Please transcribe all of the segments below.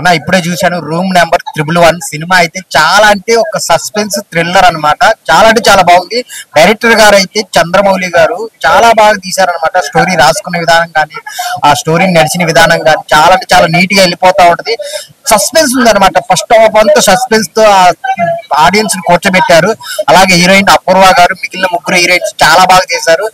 అన్న ఇప్పుడే చూశాను రూమ్ నెంబర్ 111 సినిమా అయితే చాలా అంటే ఒక సస్పెన్స్ థ్రిల్లర్ అన్నమాట. చాలా అంటే చాలా బాగుంది. డైరెక్టర్ గారు అయితే చంద్రమౌళి గారు చాలా బాగా తీశారనమాట. స్టోరీ రాసుకునే విధానం కానీ ఆ స్టోరీ నడిచిన విధానం కానీ చాలా అంటే చాలా నీట్ గా వెళ్ళిపోతా ఉంటది. సస్పెన్స్ ఉందన్నమాట. ఫస్ట్ హాఫ్ అంతా సస్పెన్స్ తో ఆడియన్స్ ని కూర్చోబెట్టారు. అలాగే హీరోయిన్ అపూర్వ గారు మిగిలిన ముగ్గురు హీరోయిన్స్ చాలా బాగా చేశారు.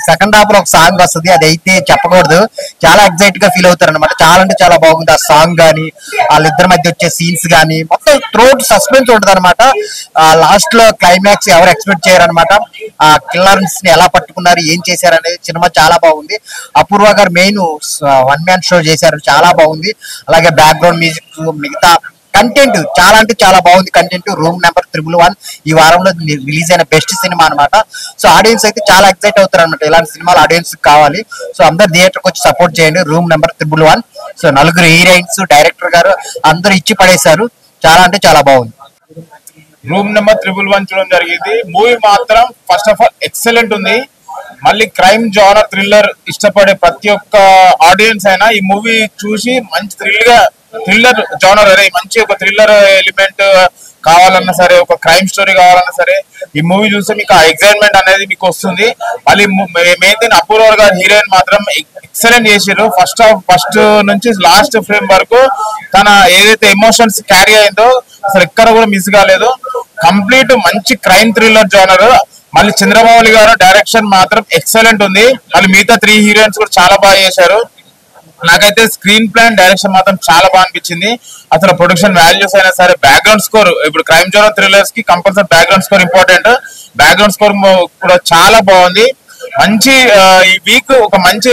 సెకండ్ హాఫ్ లో ఒక సాంగ్ వస్తుంది, అది అయితే చెప్పకూడదు. చాలా ఎక్సైట్ గా ఫీల్ అవుతారు అనమాట. చాలా అంటే చాలా బాగుంది ఆ సాంగ్ గానీ వాళ్ళిద్దరి మధ్య వచ్చే సీన్స్ గానీ మొత్తం త్రోట్ సస్పెన్స్ ఉంటది అనమాట. లాస్ట్ లో క్లైమాక్స్ ఎవరు ఎక్స్పెక్ట్ చేయరనమాట. ఆ కిల్లర్స్ ని ఎలా పట్టుకున్నారు, ఏం చేశారు అనేది సినిమా చాలా బాగుంది. అపూర్వ గారు మెయిన్ వన్ మ్యాన్ షో చేశారు, చాలా బాగుంది. అలాగే బ్యాక్గ్రౌండ్ మ్యూజిక్ మిగతా కంటెంట్ చాలా అంటే చాలా బాగుంది. కంటెంట్ రూమ్ నెంబర్ 111 ఈ వారంలో రిలీజ్ అయిన బెస్ట్ సినిమా అనమాట. సో ఆడియన్స్ అయితే చాలా ఎక్సైట్ అవుతారు అనమాట. ఇలాంటి సినిమాలు ఆడియన్స్ కావాలి. సో అందరు థియేటర్కి వచ్చి సపోర్ట్ చేయండి. Room number 111. సో నలుగురు హీరోయిన్స్, డైరెక్టర్ గారు అందరూ ఇచ్చి పడేశారు. చాలా అంటే చాలా బాగుంది. రూమ్ నెంబర్ 111 చూడడం జరిగింది. మూవీ మాత్రం ఫస్ట్ ఆఫ్ ఆల్ ఎక్సలెంట్ ఉంది. మళ్ళీ క్రైమ్ జానర్ థ్రిల్లర్ ఇష్టపడే ప్రతి ఒక్క ఆడియన్స్ అయినా ఈ మూవీ చూసి మంచి థ్రిల్లర్ జానర్ అదే మంచి ఒక థ్రిల్లర్ ఎలిమెంట్ కావాలన్నా సరే, ఒక క్రైమ్ స్టోరీ కావాలన్నా సరే ఈ మూవీ చూస్తే మీకు ఆ ఎక్సైట్మెంట్ అనేది మీకు వస్తుంది. మళ్ళీ మెయిన్ థింగ్ అపూర్వ గారు హీరోయిన్ మాత్రం ఎక్సలెంట్ చేసారు. ఫస్ట్ నుంచి లాస్ట్ ఫ్రేమ్ వరకు తన ఏదైతే ఎమోషన్స్ క్యారీ అయిందో అసలు ఎక్కడ కూడా మిస్ కాలేదు. కంప్లీట్ మంచి క్రైమ్ థ్రిల్లర్ జానర్. మళ్ళీ చంద్రమౌళి గారు డైరెక్షన్ మాత్రం ఎక్సలెంట్ ఉంది. మళ్ళీ మిగతా 3 హీరోయిన్స్ కూడా చాలా బాగా చేశారు. నాకైతే స్క్రీన్ ప్లే అండ్ డైరెక్షన్ మాత్రం చాలా బాగా అనిపించింది. అసలు ప్రొడక్షన్ వాల్యూస్ అయినా సరే, బ్యాక్గ్రౌండ్ స్కోర్, ఇప్పుడు క్రైమ్ జోనర్ థ్రిల్లర్స్ కి compulsory background score important. Background score కూడా చాలా బాగుంది. మంచి ఈ వీక్ ఒక మంచి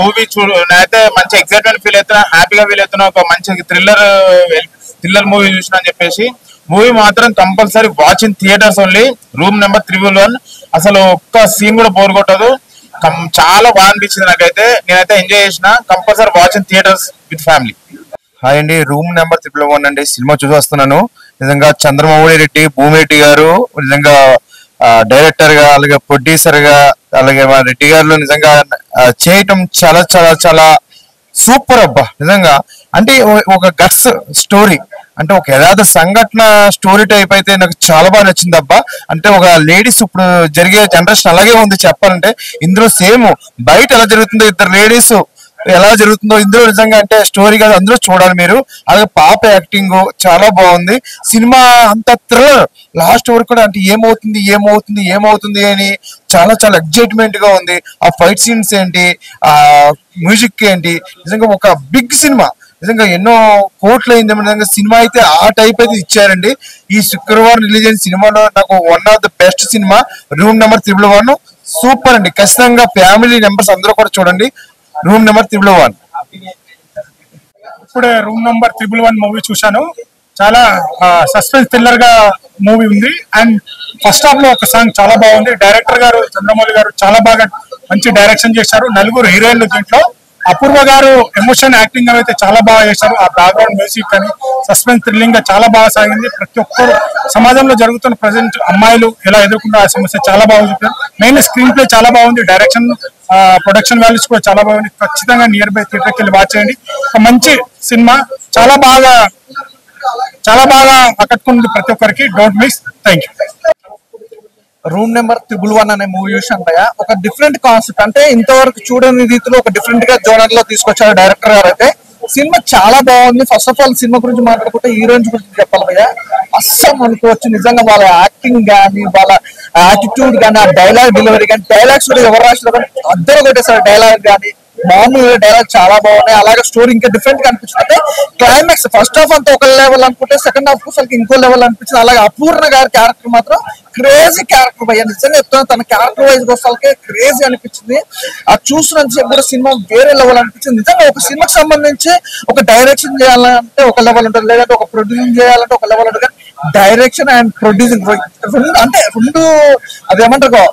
మూవీ నేనైతే మంచి ఎక్సైట్మెంట్ ఫీల్ అవుతున్నా, హ్యాపీగా ఫీల్ అవుతున్నా. ఒక మంచి థ్రిల్లర్ మూవీ చూసిన అని చెప్పేసి మూవీ మాత్రం compulsory watch in theatres only. Room number 111 అసలు ఒక్క సీన్ కూడా బోర్ కొట్టదు. చాలా బాగా అనిపించింది నాకైతే. నేనైతే ఎంజాయ్ చేసిన. Compulsory watch in theatres with family. Hi అండి, రూమ్ నెంబర్ 111 అండి. సినిమా చూసి వస్తున్నాను. నిజంగా చంద్రమౌళి రెడ్డి, భూమిరెడ్డి గారు నిజంగా డైరెక్టర్ గా, అలాగే ప్రొడ్యూసర్ గా, అలాగే మా రెడ్డి గారు నిజంగా చేయటం చాలా చాలా చాలా సూపర్ అబ్బా. నిజంగా అంటే ఒక గట్స్ స్టోరీ, అంటే ఒక యథార్థ సంఘటన స్టోరీ టైప్ అయితే నాకు చాలా బాగా నచ్చింది అబ్బా. అంటే ఒక లేడీస్ ఇప్పుడు జరిగే జనరేషన్ అలాగే ఉంది చెప్పాలంటే. ఇందులో సేమ్ బయట ఎలా జరుగుతుందో, ఇద్దరు లేడీస్ ఎలా జరుగుతుందో ఇందులో నిజంగా అంటే స్టోరీ కాదు, అందులో చూడాలి మీరు. అలాగే పాప యాక్టింగ్ చాలా బాగుంది. సినిమా అంత థ్రిల్లర్ లాస్ట్ వరకు కూడా అంటే ఏమవుతుంది అని చాలా చాలా ఎక్సైట్మెంట్ గా ఉంది. ఆ ఫైట్ సీన్స్ ఏంటి, ఆ మ్యూజిక్ ఏంటి, నిజంగా ఒక బిగ్ సినిమా. నిజంగా ఎన్నో కోట్లు అయింది నిజంగా. సినిమా అయితే ఆ టైప్ అయితే ఇచ్చారండి. ఈ శుక్రవారం రిలీజ్ అయిన సినిమాలో నాకు one of the best cinema room number 111. Super అండి. ఖచ్చితంగా ఫ్యామిలీ మెంబర్స్ అందరూ కూడా చూడండి రూమ్ నెంబర్ 111. ఇప్పుడే రూమ్ నెంబర్ 111 మూవీ చూశాను. చాలా సస్పెన్స్ థ్రిల్లర్ గా మూవీ ఉంది. అండ్ ఫస్ట్ హాఫ్ లో ఒక సాంగ్ చాలా బాగుంది. డైరెక్టర్ గారు చంద్రమౌళి గారు చాలా బాగా మంచి డైరెక్షన్ చేశారు. నలుగురు హీరోయిన్లు దీంట్లో. అపూర్వ గారు ఎమోషన్ యాక్టింగ్ అయితే చాలా బాగా చేశారు. ఆ బ్యాక్గ్రౌండ్ మ్యూజిక్ అని సస్పెన్స్ థ్రిల్లింగ్ గా చాలా బాగా సాగింది. ప్రతి ఒక్కరు సమాజంలో జరుగుతున్న ప్రజెంట్ అమ్మాయిలు ఎలా ఎదుర్కొన్న ఆ సమస్య చాలా బాగా చూపారు. మెయిన్ స్క్రీన్ ప్లే చాలా బాగుంది. డైరెక్షన్, ప్రొడక్షన్ వాల్యూస్ కూడా చాలా బాగుంది. ఖచ్చితంగా నియర్ బై థియేటర్కి వెళ్ళి వాచ్ చేయండి. ఒక మంచి సినిమా, చాలా బాగా ఆకట్టుకుంది ప్రతి ఒక్కరికి. Don't miss. Thank you. Room number 111 అనే మూవీ చూసాను భయ్య. ఒక డిఫరెంట్ కాన్సెప్ట్, అంటే ఇంతవరకు చూడని రీతిలో ఒక డిఫరెంట్ గా జోనర్ లో తీసుకొచ్చారు డైరెక్టర్ గారు అయితే. సినిమా చాలా బాగుంది. ఫస్ట్ ఆఫ్ ఆల్ సినిమా గురించి మాట్లాడుకుంటే హీరోయిన్స్ గురించి చెప్పాలి భయ్య. అస్సలు అనుకోవచ్చు నిజంగా వాళ్ళ యాక్టింగ్ కానీ, వాళ్ళ యాటిట్యూడ్ కానీ, ఆ డైలాగ్ డెలివరీ కానీ, డైలాగ్స్ కూడా ఎవరు రాసిన కానీ అద్దరు కొట్టేసారు. డైలాగ్ కానీ మామూలు డైలాగ్ చాలా బాగున్నాయి. అలాగే స్టోరీ ఇంకా డిఫరెంట్ గా అనిపించింది. అంటే క్లైమాక్స్ ఫస్ట్ హాఫ్ అంతా ఒక లెవెల్ అనుకుంటే సెకండ్ హాఫ్ అసలు ఇంకో లెవెల్ అనిపించింది. అలాగే అపూర్ణ గారి క్యారెక్టర్ మాత్రం క్రేజీ క్యారెక్టర్ భయ్య. నిజంగా చెప్తున్నాను, తన క్యారెక్టర్ వైజ్ వస్తాకే క్రేజీ అనిపించింది. అది చూసినంతసేపు కూడా సినిమా వేరే లెవెల్ అనిపించింది. నిజంగా ఒక సినిమాకి సంబంధించి ఒక డైరెక్షన్ చేయాలంటే ఒక లెవెల్ ఉంటుంది, లేదంటే ఒక ప్రొడ్యూసింగ్ చేయాలంటే ఒక లెవెల్ ఉంటుంది. కానీ డైరెక్షన్ అండ్ ప్రొడ్యూసింగ్ రెండు అదేమంటారు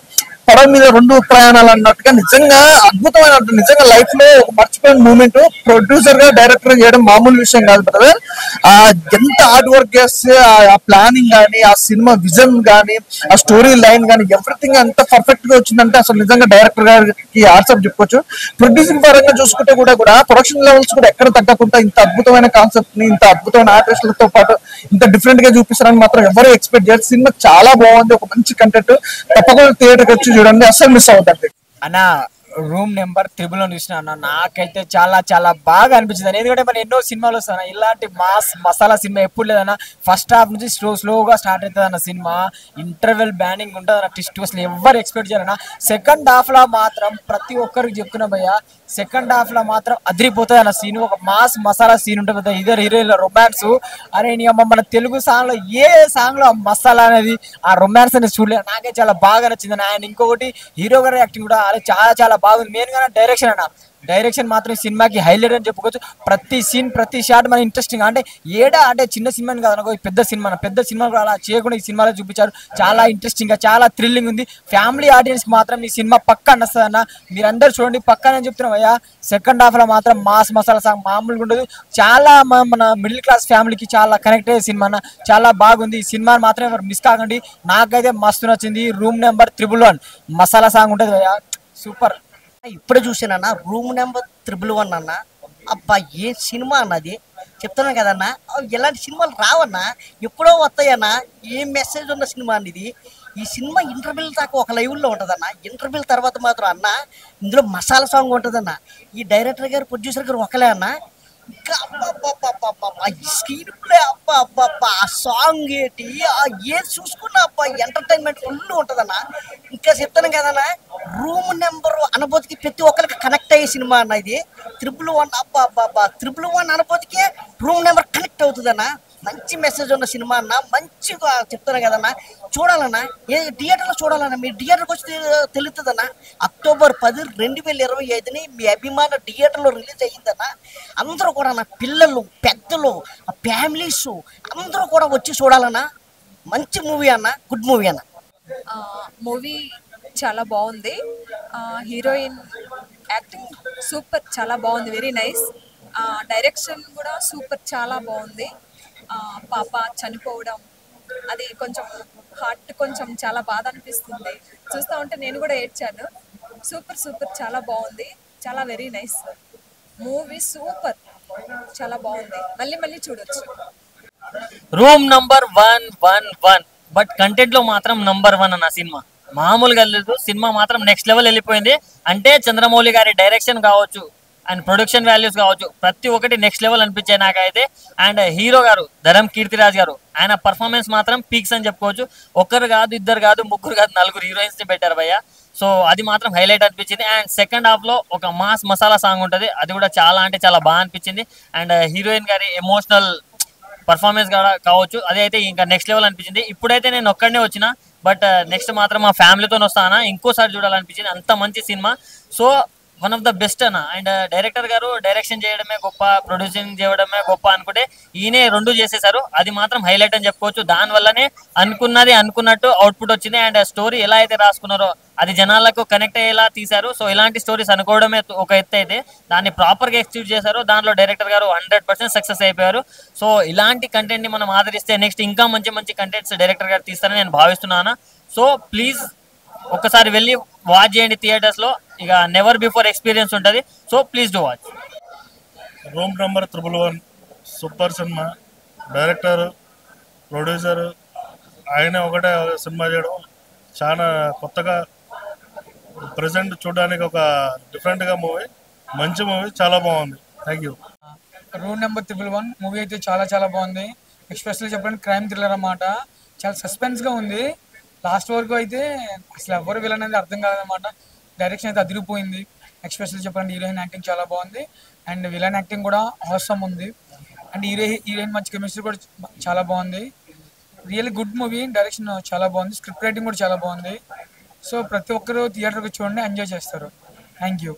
పడవ మీద రెండు ప్రయాణాలు అన్నట్టుగా నిజంగా అద్భుతమైన నిజంగా లైఫ్ లో ఒక మర్చిపోయిన మూమెంట్. ప్రొడ్యూసర్ గా డైరెక్టర్ చేయడం మామూలు విషయం కాదు బ్రదర్. ఆ ఎంత హార్డ్ వర్క్ చేస్తే ఆ ప్లానింగ్ కానీ, ఆ సినిమా విజన్ కానీ, ఆ స్టోరీ లైన్ కానీ ఎవ్రీథింగ్ ఎంత పర్ఫెక్ట్ గా వచ్చిందంటే అసలు నిజంగా డైరెక్టర్ గారికి ఆన్సర్ చెప్పుకోవచ్చు. ప్రొడ్యూసింగ్ పరంగా చూసుకుంటే కూడా ప్రొడక్షన్ లెవెల్స్ కూడా ఎక్కడ తగ్గకుండా ఇంత అద్భుతమైన కాన్సెప్ట్ ని, ఇంత అద్భుతమైన ఆర్టిస్టులతో పాటు ఇంత డిఫరెంట్ గా చూపిస్తారని మాత్రం ఎవరు ఎక్స్పెక్ట్ చేయరు. సినిమా చాలా బాగుంది, ఒక మంచి కంటెంట్. తప్పకుండా థియేటర్కి వచ్చి చూడండి, అసలు మిస్ అవుతుంది అన్న. రూమ్ నెంబర్ 3 చూసిన అన్న, నాకైతే చాలా చాలా బాగా అనిపించింది. ఎందుకంటే మన ఎన్నో సినిమాలు వస్తాయి ఇలాంటి మాస్ మసాలా సినిమా ఎప్పుడు లేదన్న. ఫస్ట్ హాఫ్ నుంచి స్లోగా స్టార్ట్ అవుతుంది అన్న సినిమా. ఇంటర్వెల్ బ్యానింగ్ ఉంటుంది అన్న, ట్విస్ట్ అసలు ఎవరు ఎక్స్పెక్ట్ చేయాలన్న. సెకండ్ హాఫ్ లో మాత్రం ప్రతి ఒక్కరికి చెప్తున్నా భయ్య, సెకండ్ హాఫ్ లో మాత్రం అదిరిపోతుంది అన్న సీన్. ఒక మాస్ మసాలా సీన్ ఉంటుంది, ఇద్దరు హీరోయిన్ల రొమాన్స్. అరే నీ అమ్మ, మన తెలుగు సాంగ్ లో ఏ సాంగ్ లో మసాలా అనేది, ఆ రొమాన్స్ అనేది చూడలేదు. నాకే చాలా బాగా నచ్చింది. ఆయన ఇంకొకటి హీరో గారి యాక్టింగ్ కూడా అదే చాలా చాలా బాగుంది. మెయిన్ గా డైరెక్షన్ అన్న, డైరెక్షన్ మాత్రం సినిమాకి హైలైట్ అని చెప్పుకోవచ్చు. ప్రతి సీన్ ప్రతి షాట్ మన ఇంట్రెస్టింగ్. అంటే అంటే చిన్న సినిమా కాదు అనుకో, పెద్ద సినిమా కూడా అలా చేయకుండా ఈ సినిమాలో చూపించారు. చాలా ఇంట్రెస్టింగ్ గా, చాలా థ్రిల్లింగ్ ఉంది. ఫ్యామిలీ ఆడియన్స్ కి మాత్రం ఈ సినిమా పక్కా నస్తుంది అన్న. మీరందరూ చూడండి, పక్కా నేను చెప్తున్నాం అయ్యా. సెకండ్ హాఫ్ లో మాత్రం మాస్ మసాలా సాంగ్ మామూలుగా ఉండదు. చాలా మన మిడిల్ క్లాస్ ఫ్యామిలీకి చాలా కనెక్ట్ అయ్యే సినిమా అన్న. చాలా బాగుంది ఈ సినిమా, మాత్రం ఎవరు మిస్ కాకండి. నాకైతే మస్తు నచ్చింది. రూమ్ నెంబర్ 111 మసాలా సాంగ్ ఉంటుంది అయ్యా, సూపర్. ఇప్పుడే చూసానన్న రూమ్ నెంబర్ 111 అన్న. అబ్బా ఏ సినిమా అన్నది, చెప్తున్నాను కదన్నా. ఎలాంటి సినిమాలు రావన్నా, ఎప్పుడో వస్తాయన్నా. ఏం మెసేజ్ ఉన్న సినిమా అన్నది. ఈ సినిమా ఇంటర్వెల్ దాకా ఒక లెవెల్లో ఉంటుందన్న. ఇంటర్వెల్ తర్వాత మాత్రం అన్న ఇందులో మసాలా సాంగ్ ఉంటుందన్న. ఈ డైరెక్టర్ గారు ప్రొడ్యూసర్ గారు ఒకలే అన్న. ఇంకా స్క్రీన్ ప్లే ఆ సాంగ్ ఏంటి, ఏది చూసుకున్నా ఎంటర్టైన్మెంట్ ఫుల్ ఉంటుందన్న. ఇంకా చెప్తాను కదన్నా, రూమ్ నెంబర్ అనుభూతికి ప్రతి ఒక్కరికి కనెక్ట్ అయ్యే సినిమా అన్న ఇది. 111 111 అనుభూతికి రూమ్ నెంబర్ కనెక్ట్ అవుతుందన్న. మంచి మెసేజ్ ఉన్న సినిమా అన్న. మంచిగా చెప్తాను కదన్నా, చూడాలన్నా. థియేటర్లో చూడాలన్నా, మీరు థియేటర్కి వచ్చి తెలుస్తుందన్న. అక్టోబర్ 10, 2025 మీ అభిమాన థియేటర్లో రిలీజ్ అయ్యిందన్న. అందరూ కూడా నా పిల్లలు, పెద్దలు, ఫ్యామిలీస్ అందరూ కూడా వచ్చి చూడాలన్నా. మంచి మూవీ అన్న, గుడ్ మూవీ అన్న. మూవీ చాలా బాగుంది. హీరోయిన్ యాక్టింగ్ సూపర్, చాలా బాగుంది, వెరీ నైస్. డైరెక్షన్ కూడా సూపర్, చాలా బాగుంది. పాప చనిపోవడం అది కొంచెం హార్ట్ కొంచెం చాలా బాధ అనిపిస్తుంది. చూస్తూ ఉంటే నేను కూడా ఏడ్చాను. సూపర్ చాలా బాగుంది, చాలా వెరీ నైస్ మూవీ. సూపర్, చాలా బాగుంది, మళ్ళీ చూడొచ్చు. రూమ్ నంబర్ 111 బట్ కంటెంట్ లో మాత్రం నంబర్ 1 అన్న. సినిమా మామూలుగా లేదు, సినిమా మాత్రం నెక్స్ట్ లెవెల్ వెళ్ళిపోయింది. అంటే చంద్రమౌళి గారి డైరెక్షన్ కావచ్చు అండ్ ప్రొడక్షన్ వాల్యూస్ కావచ్చు, ప్రతి ఒక్కటి నెక్స్ట్ లెవెల్ అనిపించాయి నాకైతే. అండ్ హీరో గారు ధరమ్ కీర్తిరాజ్ గారు, ఆయన పర్ఫార్మెన్స్ మాత్రం పీక్స్ అని చెప్పుకోవచ్చు. ఒకరు కాదు, ఇద్దరు కాదు, ముగ్గురు కాదు, 4 హీరోయిన్స్ ని పెట్టారు భయ్య. సో అది మాత్రం హైలైట్ అనిపించింది. అండ్ సెకండ్ హాఫ్ లో ఒక మాస్ మసాలా సాంగ్ ఉంటుంది, అది కూడా చాలా అంటే చాలా బాగా అనిపించింది. అండ్ హీరోయిన్ గారి ఎమోషనల్ పర్ఫార్మెన్స్ కావచ్చు, అదైతే ఇంకా నెక్స్ట్ లెవెల్ అనిపించింది. ఇప్పుడైతే నేను ఒక్కడనే వచ్చిన, బట్ నెక్స్ట్ మాత్రం మా ఫ్యామిలీతో వస్తానా, ఇంకోసారి చూడాలనిపించింది. అంత మంచి cinema. So one of the best అన్న. అండ్ డైరెక్టర్ గారు డైరెక్షన్ చేయడమే గొప్ప, ప్రొడ్యూసింగ్ చేయడమే గొప్ప అనుకుంటే ఈయనే 2 చేసేసారు. అది మాత్రం హైలైట్ అని చెప్పుకోవచ్చు. దానివల్లనే అనుకున్నది అనుకున్నట్టు అవుట్పుట్ వచ్చింది. అండ్ స్టోరీ ఎలా అయితే రాసుకున్నారో అది జనాలకు కనెక్ట్ అయ్యేలా తీశారు. సో ఇలాంటి స్టోరీస్ అనుకోవడమే ఒక ఎత్తు అయితే, దాన్ని ప్రాపర్గా ఎక్స్క్యూట్ చేశారు. దాంట్లో డైరెక్టర్ గారు 100% సక్సెస్ అయిపోయారు. సో ఇలాంటి కంటెంట్ని మనం ఆదరిస్తే నెక్స్ట్ ఇంకా మంచి మంచి కంటెంట్స్ డైరెక్టర్ గారు తీస్తారని నేను భావిస్తున్నాను. సో ప్లీజ్ ఒక్కసారి వెళ్ళి వాచ్ చేయండి థియేటర్స్ లో. ఇక నెవర్ బిఫోర్ ఎక్స్పీరియన్స్ ఉంటుంది. So please do watch. Room number 111 super cinema. Director, producer ఆయన ఒకటే సినిమా చేయడం చాలా కొత్తగా, ప్రజెంట్ చూడడానికి ఒక డిఫరెంట్గా మూవీ, మంచి మూవీ, చాలా బాగుంది. Thank you. Room number 111 movie అయితే చాలా చాలా బాగుంది. ఎస్పెషల్లీ చెప్పడానికి క్రైమ్ థ్రిల్లర్ అన్నమాట. చాలా సస్పెన్స్గా ఉంది. లాస్ట్ వరకు అయితే అసలు ఎవరు విలన్ అనేది అర్థం కాదనమాట. డైరెక్షన్ అయితే అదిరిపోయింది. ఎస్పెషల్లీ చెప్పండి హీరోయిన్ యాక్టింగ్ చాలా బాగుంది. అండ్ విలన్ యాక్టింగ్ కూడా అవసరం ఉంది. అండ్ హీరోయిన్ మంచి కెమిస్ట్రీ కూడా చాలా బాగుంది. Really good movie. డైరెక్షన్ చాలా బాగుంది. స్క్రిప్ట్ రైటింగ్ కూడా చాలా బాగుంది. సో ప్రతి ఒక్కరు థియేటర్కి చూడండి, ఎంజాయ్ చేస్తారు. Thank you.